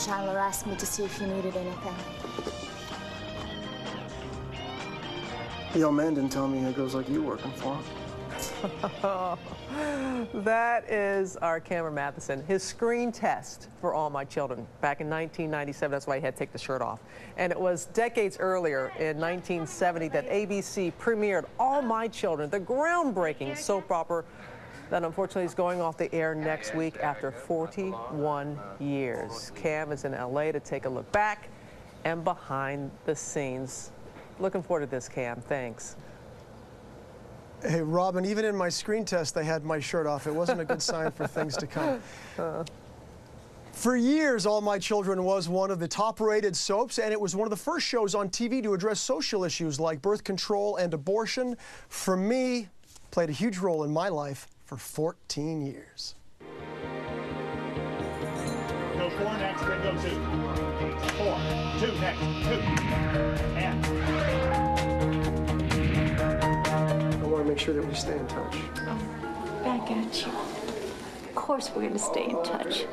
Chandler asked me to see if you needed anything. The old man didn't tell me it goes like you working for him. That is our camera Matthison. His screen test for All My Children back in 1997. That's why he had to take the shirt off. And it was decades earlier in 1970 that ABC premiered All My Children, the groundbreaking soap opera that unfortunately is going off the air next week after 41 years. Cam is in LA to take a look back and behind the scenes. Looking forward to this, Cam. Thanks. Hey, Robin, even in my screen test, they had my shirt off. It wasn't a good sign for things to come. For years, All My Children was one of the top-rated soaps, and it was one of the first shows on TV to address social issues like birth control and abortion. For me, played a huge role in my life for 14 years. Go 4 next, then go 2. 4, 2 next, 2. And. I want to make sure that we stay in touch. Back at you. Of course we're going to stay in touch.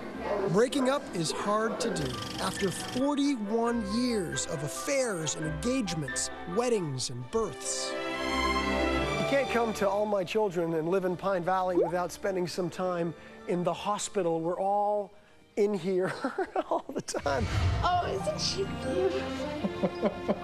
Breaking up is hard to do. After 41 years of affairs and engagements, weddings and births. You can't come to All My Children and live in Pine Valley without spending some time in the hospital. We're all in here all the time. Oh, isn't she beautiful?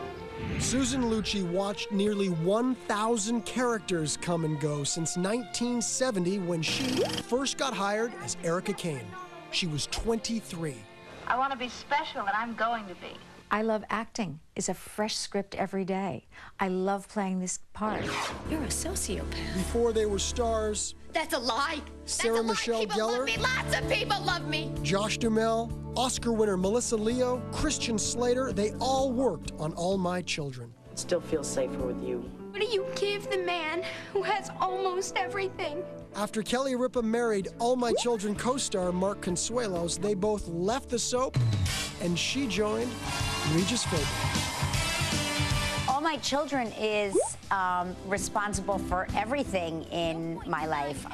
Susan Lucci watched nearly 1,000 characters come and go since 1970 when she first got hired as Erica Kane. She was 23. I want to be special, and I'm going to be. I love acting. It's a fresh script every day. I love playing this part. You're a sociopath. Before they were stars, That's a lie. Sarah Michelle People Gellar, love me. Lots of people love me. Josh Duhamel, Oscar winner Melissa Leo, Christian Slater, they all worked on All My Children. It still feels safer with you. What do you give the man who has almost everything? After Kelly Ripa married All My Children co-star Mark Consuelos, they both left the soap, and she joined Regis Philbin. All My Children is responsible for everything in my life.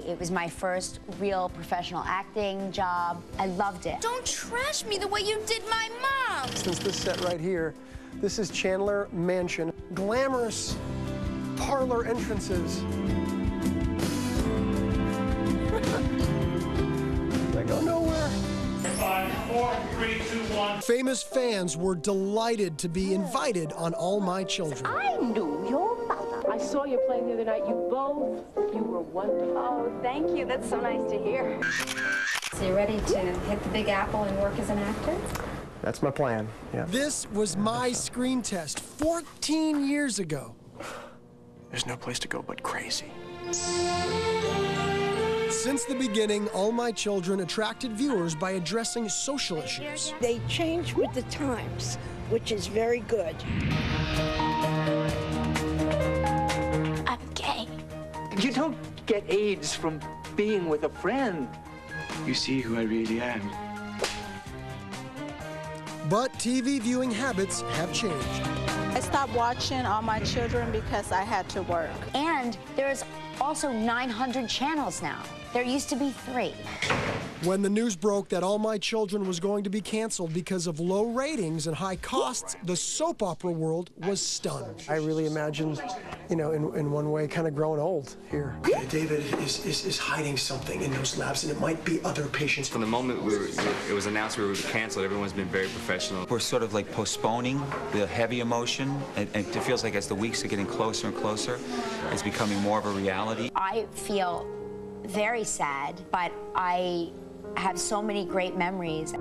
It was my first real professional acting job. I loved it. Don't trash me the way you did my mom. Since this set right here, this is Chandler Mansion. Glamorous parlor entrances. They go nowhere. 5, 4, 3, 2, 1. Famous fans were delighted to be invited on All My Children. I knew your mother. I saw you playing the other night. You were wonderful. Oh, thank you. That's so nice to hear. So you ready to hit the Big Apple and work as an actor? That's my plan, yeah. This was my screen test 14 years ago. There's no place to go but crazy. Since the beginning, All My Children attracted viewers by addressing social issues. They change with the times, which is very good. I'm gay. You don't get AIDS from being with a friend. You see who I really am. But TV viewing habits have changed. I stopped watching All My Children because I had to work. And there's also 900 channels now. There used to be 3. When the news broke that All My Children was going to be canceled because of low ratings and high costs, the soap opera world was stunned. I really imagined, you know, in one way, kind of growing old here. David is hiding something in those labs, and it might be other patients. From the moment it was announced we were canceled, everyone's been very professional. We're sort of like postponing the heavy emotion, and it feels like as the weeks are getting closer and closer, it's becoming more of a reality. I feel very sad, but I have so many great memories.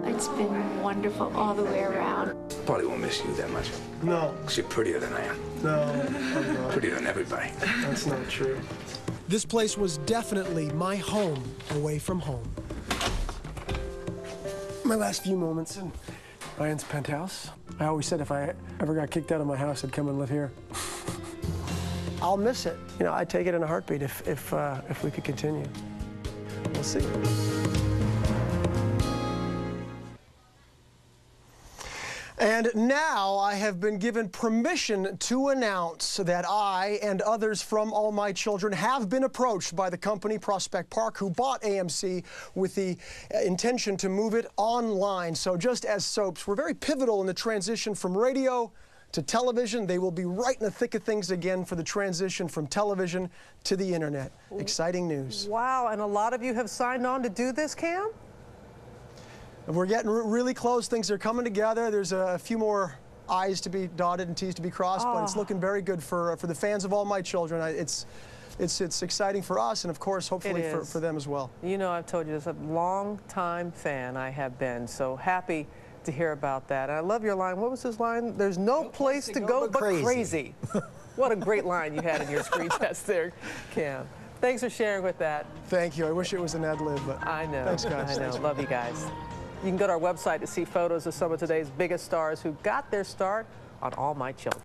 It's been wonderful all the way around. Probably won't miss you that much. No. Because you're prettier than I am. No, I'm not. Prettier than everybody. That's not true. This place was definitely my home away from home. My last few moments in Ryan's penthouse. I always said if I ever got kicked out of my house, I'd come and live here. I'll miss it. You know, I'd take it in a heartbeat if we could continue. We'll see. And now I have been given permission to announce that I and others from All My Children have been approached by the company Prospect Park, who bought AMC with the intention to move it online. So just as soaps were very pivotal in the transition from radio to television, they will be right in the thick of things again for the transition from television to the internet. Exciting news. Wow, and a lot of you have signed on to do this, Cam? We're getting really close. Things are coming together. There's a few more I's to be dotted and T's to be crossed, but it's looking very good for the fans of All My Children. It's exciting for us, and of course, hopefully for them as well. You know, I've told you this, a long-time fan I have been, so happy to hear about that. And I love your line. What was his line? There's no place to go but crazy. What a great line you had in your screen test there, Cam. Thanks for sharing with that. Thank you. I wish it was an ad lib, but I know. Thanks, guys. I know. Love you guys. You can go to our website to see photos of some of today's biggest stars who got their start on All My Children.